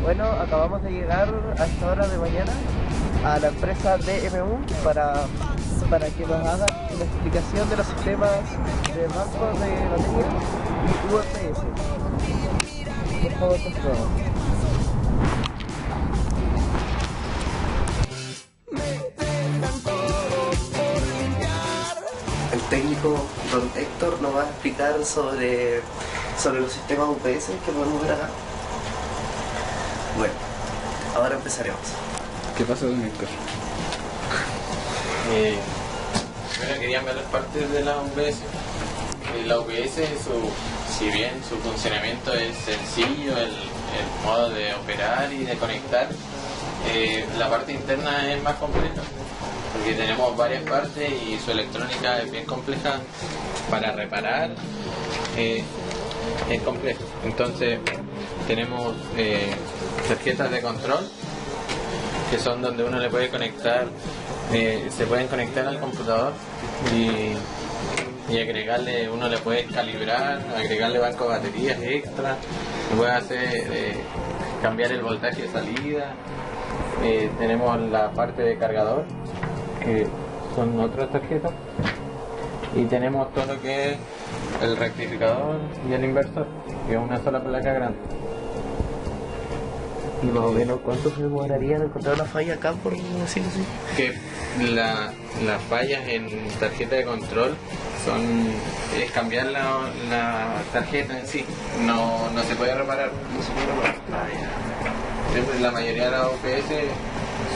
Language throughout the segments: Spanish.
Bueno, acabamos de llegar a esta hora de mañana a la empresa DMU para que nos hagan una explicación de los sistemas de bancos de baterías y UPS. Por favor, continuamos. El técnico don Héctor nos va a explicar sobre los sistemas UPS que podemos ver acá. Bueno, ahora empezaremos. ¿Qué pasa, don Héctor? Primero querían ver las partes de la UPS. La UPS, si bien su funcionamiento es sencillo, el modo de operar y de conectar, la parte interna es más compleja, porque tenemos varias partes y su electrónica es bien compleja. Para reparar es complejo. Entonces tenemos tarjetas de control, que son donde uno le puede conectar, se pueden conectar al computador y agregarle, uno le puede calibrar, agregarle banco de baterías extra, se puede hacer cambiar el voltaje de salida. Tenemos la parte de cargador, que son otras tarjetas, y tenemos todo lo que es el rectificador y el inversor, que es una sola placa grande. ¿Y más o menos cuánto se demoraría en encontrar una falla acá, por decirlo así? Que las fallas en tarjeta de control es cambiar la tarjeta en sí, no se puede reparar. La mayoría de las UPS,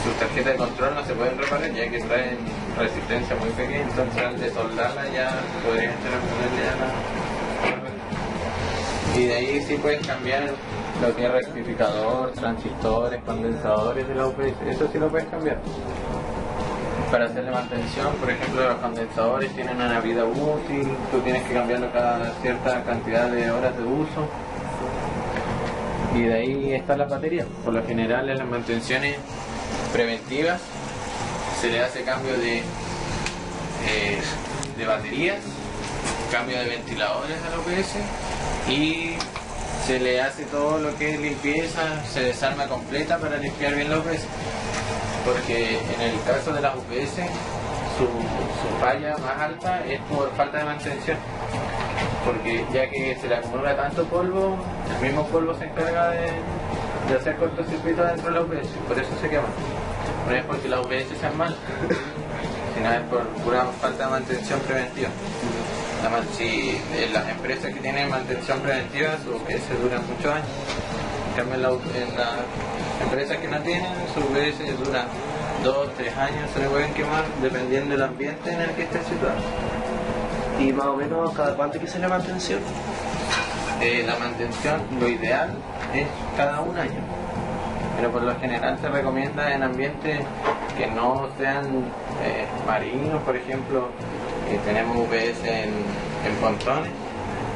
sus tarjetas de control no se pueden reparar, ya que traen resistencia muy pequeña, entonces al desoldarla ya podrían ponerle ya la... Y de ahí sí puedes cambiar lo que es rectificador, transistores, condensadores de la UPS, eso sí lo puedes cambiar. Para hacerle mantención, por ejemplo, los condensadores tienen una vida útil, tú tienes que cambiarlo cada cierta cantidad de horas de uso. Y de ahí está la batería. Por lo general en las mantenciones preventivas se le hace cambio de baterías, cambio de ventiladores a la UPS y se le hace todo lo que es limpieza, se desarma completa para limpiar bien la UPS. Porque en el caso de las UPS su falla más alta es por falta de mantención, porque ya que se le acumula tanto polvo, el mismo polvo se encarga de hacer cortocircuito dentro de la UPS, por eso se quema. No es porque las UPS sean malas, sino es por pura falta de mantención preventiva. Si las empresas que tienen mantención preventiva, su UPS duran muchos años. En cambio, en las empresas que no tienen, su UPS dura 2 o 3 años, se le pueden quemar dependiendo del ambiente en el que esté situado. ¿Y más o menos cada cuánto hay que hacer la mantención? La mantención, lo ideal es cada 1 año, pero por lo general se recomienda en ambientes que no sean marinos, por ejemplo. Tenemos UPS en pontones.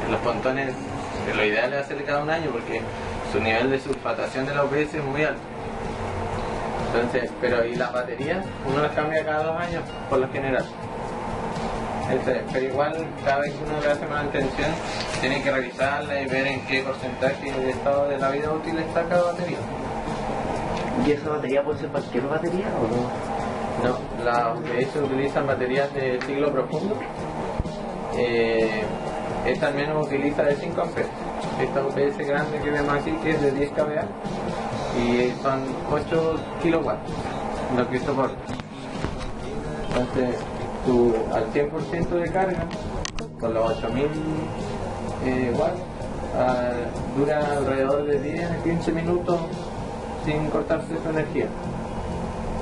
En los pontones lo ideal es hacerle cada 1 año porque su nivel de sulfatación de la UPS es muy alto. Entonces, y las baterías uno las cambia cada 2 años por lo general. Pero igual cada vez que uno le hace mantención tiene que revisarla y ver en qué porcentaje de estado de la vida útil está cada batería. ¿Y esa batería puede ser cualquier batería o no? No, las UPS utilizan baterías de ciclo profundo. Esta al menos utiliza de 5 amperes. Esta UPS grande que vemos aquí, que es de 10 kVA, y son 8 kilowatts lo que soporta. Entonces, al 100% de carga, con los 8000 watts, dura alrededor de 10 a 15 minutos sin cortarse su energía.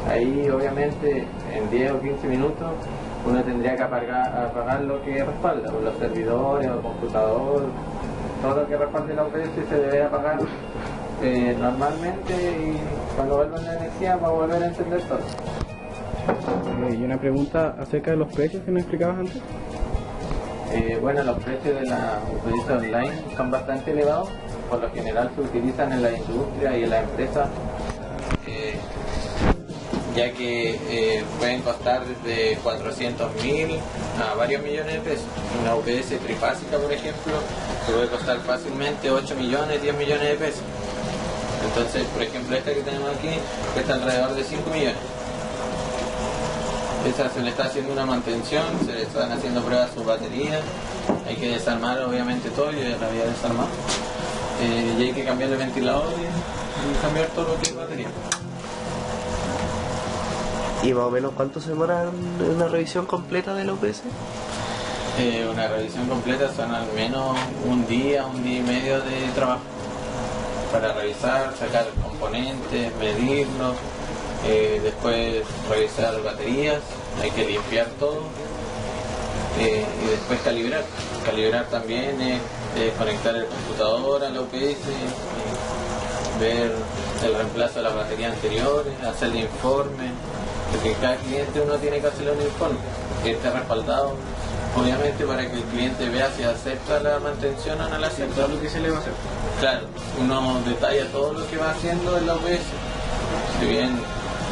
Ahí obviamente en 10 o 15 minutos uno tendría que apagar lo que respalda, los servidores o el computador, todo lo que respalde la UPS se debe apagar normalmente, y cuando vuelva la energía va a volver a encender todo. Y una pregunta acerca de los precios que nos explicabas antes. Bueno, los precios de la UPS online son bastante elevados, por lo general se utilizan en la industria y en las empresas, ya que pueden costar desde 400.000 a varios millones de pesos. Una UPS trifásica, por ejemplo, puede costar fácilmente 8 millones, 10 millones de pesos. Entonces, por ejemplo, esta que tenemos aquí cuesta alrededor de 5 millones. Esa se le está haciendo una mantención, se le están haciendo pruebas a sus baterías, hay que desarmar obviamente todo, yo ya la había desarmado, y hay que cambiar el ventilador y cambiar todo lo que es batería. ¿Y más o menos cuánto se demora en una revisión completa del OPS? Una revisión completa son al menos un día y medio de trabajo para revisar, sacar componentes, medirlos, después revisar baterías, hay que limpiar todo y después calibrar. Calibrar también es conectar el computador al OPS, ver el reemplazo de las baterías anteriores, hacer el informe, porque cada cliente uno tiene que hacerle un informe, que esté respaldado obviamente para que el cliente vea si acepta la mantención o no la acepta. Todo lo que se le va a hacer. Claro, uno detalla todo lo que va haciendo en la OPS. Si bien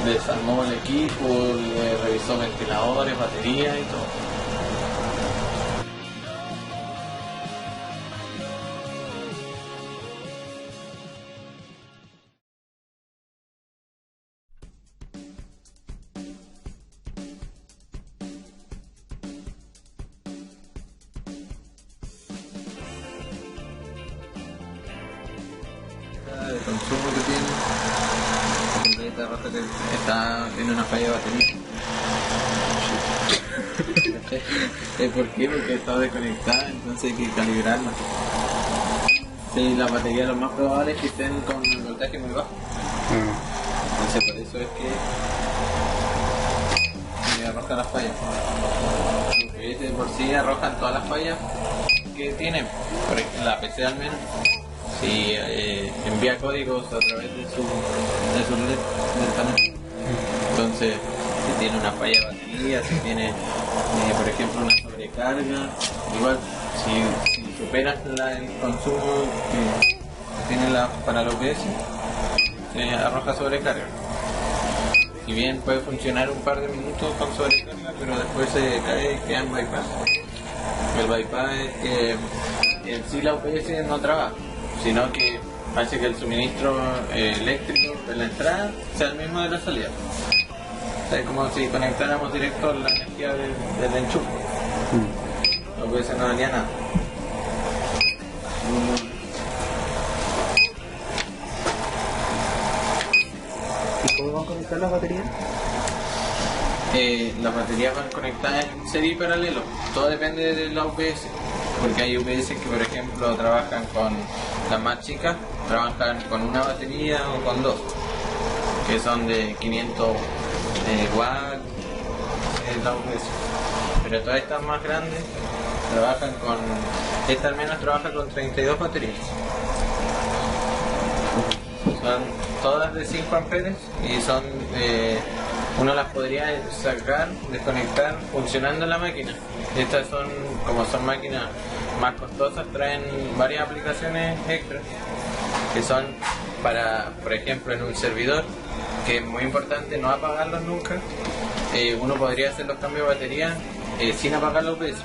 desarmó el equipo, le revisó ventiladores, baterías y todo. El consumo que tiene, la completa roja que tiene una falla de batería. ¿Por qué? Porque está desconectada, entonces hay que calibrarla. Sí, la batería lo más probable es que estén con el voltaje muy bajo. Entonces por eso es que arroja las fallas. Porque de por sí arrojan todas las fallas que tienen, por ejemplo, la PC al menos. Si envía códigos a través de su LED del panel. Entonces, si tiene una falla de batería, si tiene, por ejemplo, una sobrecarga, igual, si superas el consumo que tiene para el OPS, se arroja sobrecarga. Si bien puede funcionar un par de minutos con sobrecarga, pero después se cae y queda en bypass. El bypass es que en sí la OPS no trabaja, sino que hace que el suministro eléctrico de la entrada sea el mismo de la salida. O sea, es como si conectáramos directo la energía del enchufe. OPS no daría nada. ¿Y cómo van a conectar las baterías? Las baterías van conectadas en serie y paralelo. Todo depende de la UPS. Porque hay UPS que, por ejemplo, trabajan con las más chicas, trabajan con una batería o con dos, que son de 500 watts, es la UPS. Pero todas estas más grandes trabajan con, esta al menos trabaja con 32 baterías. Son todas de 5 amperes y son, uno las podría sacar, desconectar funcionando en la máquina. Estas son, como son máquinas más costosas, traen varias aplicaciones extras que son para, por ejemplo, en un servidor, que es muy importante no apagarlos nunca. Uno podría hacer los cambios de batería sin apagar los OPS.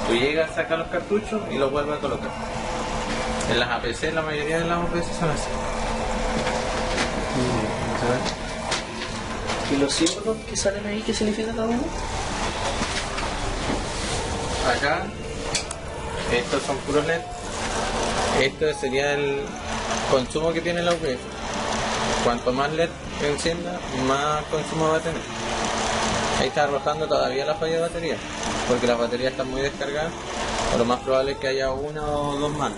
Tú llegas, sacas los cartuchos y los vuelves a colocar. En las APC, la mayoría de las OPS son así. ¿Y los símbolos que salen ahí, qué significa cada uno? Acá, estos son puros LED. Esto sería el consumo que tiene la UPS. Cuanto más LED encienda, más consumo va a tener. Ahí está arrojando todavía la falla de batería, porque las baterías están muy descargadas, o lo más probable es que haya una o dos más.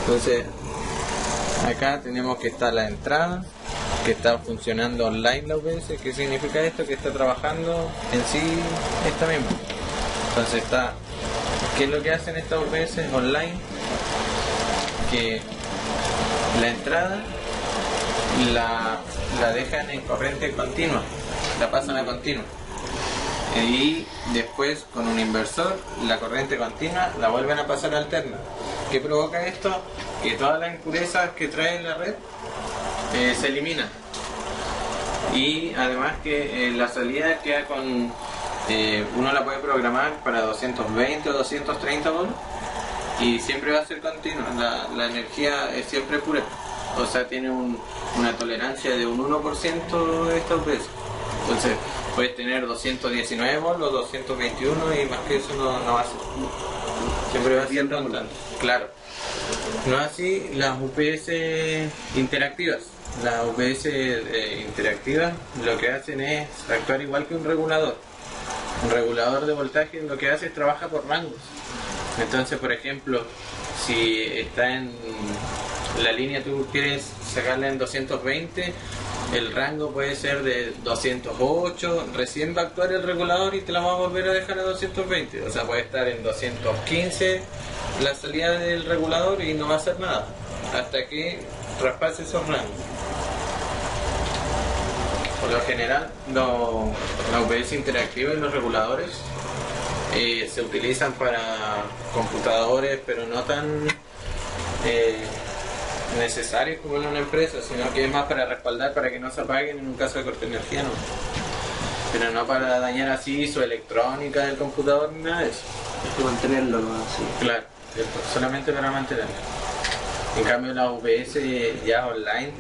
Entonces, acá tenemos que está la entrada, que está funcionando online la UPS. ¿Qué significa esto? Que está trabajando en sí esta misma. Entonces está, ¿qué es lo que hacen estas UPS online? Que la entrada la dejan en corriente continua, la pasan a continua. Y después con un inversor la corriente continua la vuelven a pasar a alterna. ¿Qué provoca esto? Que todas las impurezas que trae la red se eliminan. Y además que la salida queda con, uno la puede programar para 220 o 230 volts y siempre va a ser continua, la energía es siempre pura. o sea, tiene una tolerancia de un 1% de esta UPS. Entonces puedes tener 219 volts o 221 y más que eso no va a ser. Siempre va a ser constante. Claro. No así las UPS interactivas. Las UPS interactivas lo que hacen es actuar igual que un regulador. Un regulador de voltaje lo que hace es trabaja por rangos. Entonces, por ejemplo, si está en la línea, tú quieres sacarla en 220, el rango puede ser de 208, recién va a actuar el regulador y te la va a volver a dejar a 220. O sea, puede estar en 215 la salida del regulador y no va a hacer nada hasta que traspase esos rangos. Por lo general, la UPS interactiva y los reguladores se utilizan para computadores, pero no tan necesarios como en una empresa, sino que es más para respaldar, para que no se apaguen en un caso de corte de energía, ¿no? Pero no para dañar así su electrónica del computador ni nada de eso. Hay que mantenerlo, ¿no? Así. Claro, solamente para mantenerlo. En cambio las UPS ya online,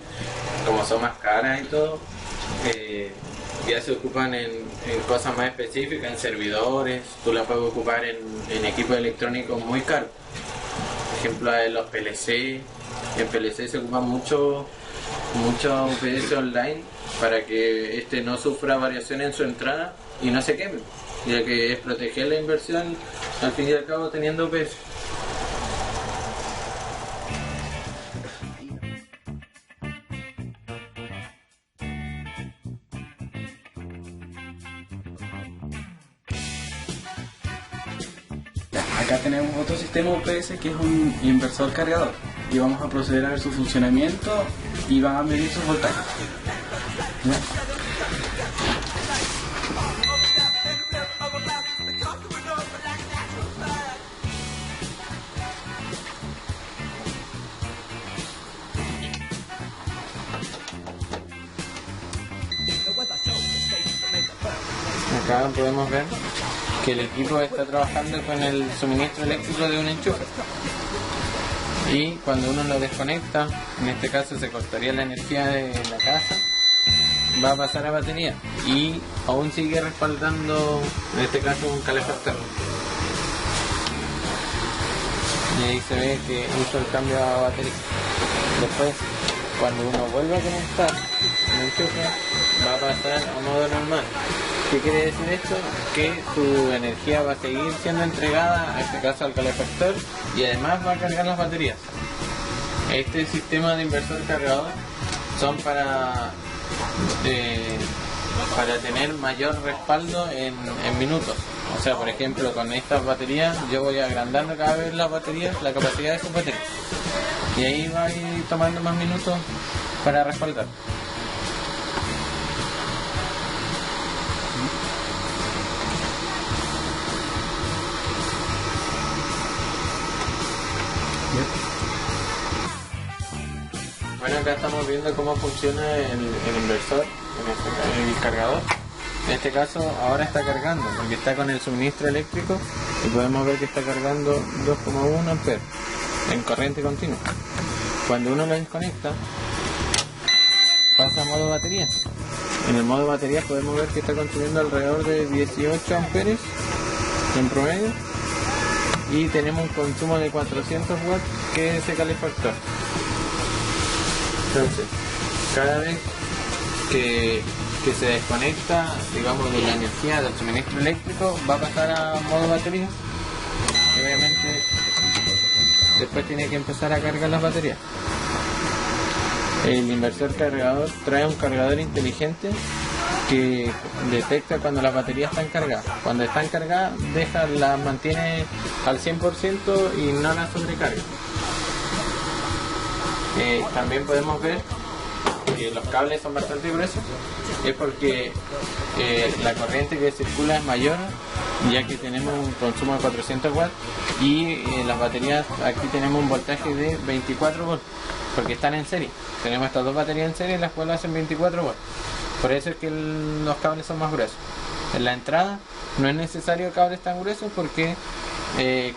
como son más caras y todo, ya se ocupan en cosas más específicas, en servidores. Tú las puedes ocupar en equipos electrónicos muy caros. Por ejemplo, en los PLC. En PLC se ocupa mucho UPS online para que no sufra variación en su entrada y no se queme, ya que es proteger la inversión al fin y al cabo teniendo UPS. Acá tenemos otro sistema UPS que es un inversor cargador y vamos a proceder a ver su funcionamiento y van a medir sus voltajes. ¿Ya? Acá podemos ver que el equipo está trabajando con el suministro eléctrico de un enchufe. Y cuando uno lo desconecta, en este caso se cortaría la energía de la casa, va a pasar a batería y aún sigue respaldando, en este caso, un calefactor. Y ahí se ve que hizo el cambio a batería. Después, cuando uno vuelva a conectar el enchufe, va a pasar a modo normal. ¿Qué quiere decir esto? Que su energía va a seguir siendo entregada, en este caso al calefactor, y además va a cargar las baterías. Este sistema de inversor cargador son para tener mayor respaldo en minutos. O sea, por ejemplo, con estas baterías yo voy agrandando cada vez las baterías, la capacidad de sus baterías. Y ahí va a ir tomando más minutos para respaldar. Bueno, acá estamos viendo cómo funciona el inversor, el cargador. En este caso ahora está cargando, porque está con el suministro eléctrico y podemos ver que está cargando 2,1 amperes en corriente continua. Cuando uno lo desconecta, pasa a modo batería. En el modo batería podemos ver que está consumiendo alrededor de 18 amperes en promedio y tenemos un consumo de 400 watts que es ese calefactor. Entonces, cada vez que se desconecta, digamos, de la energía del suministro eléctrico, va a pasar a modo batería. Y obviamente, después tiene que empezar a cargar las baterías. El inversor cargador trae un cargador inteligente que detecta cuando las baterías están cargadas. Cuando están cargadas, las mantiene al 100% y no las sobrecarga. También podemos ver que los cables son bastante gruesos, es porque la corriente que circula es mayor, ya que tenemos un consumo de 400 watts y las baterías, aquí tenemos un voltaje de 24 volts, porque están en serie. Tenemos estas dos baterías en serie, las cuales hacen 24 watts. Por eso es que los cables son más gruesos. En la entrada no es necesario cables tan gruesos porque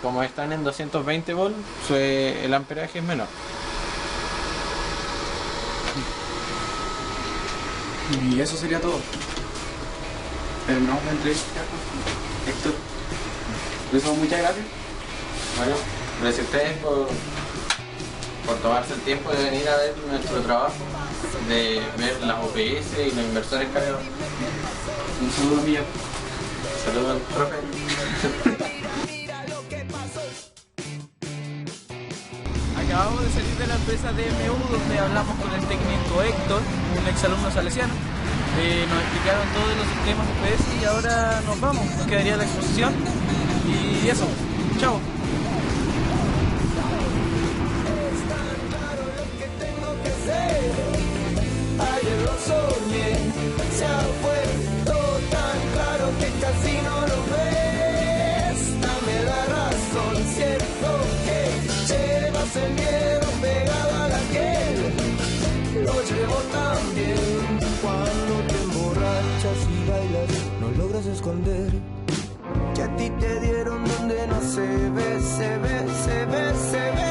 como están en 220 volts, el amperaje es menor. Y eso sería todo. Terminamos la entrevista, Héctor. Eso, muchas gracias. Bueno, gracias a ustedes por tomarse el tiempo de venir a ver nuestro trabajo, de ver las OPS y los inversores cargados. Un saludo mío. Saludos al profe. Acabamos de salir de la empresa DMU donde hablamos con el técnico Héctor, un exalumno salesiano. Nos explicaron todos los sistemas UPS y ahora nos vamos, nos quedaría la exposición y eso, chao. Ayer lo soñé, se ha vuelto tan claro que casi no lo ves. Dame la razón, cierto que llevas el miedo pegado a la piel. Lo llevo también cuando te emborrachas y bailas, no logras esconder que a ti te dieron donde no se ve, se ve, se ve, se ve.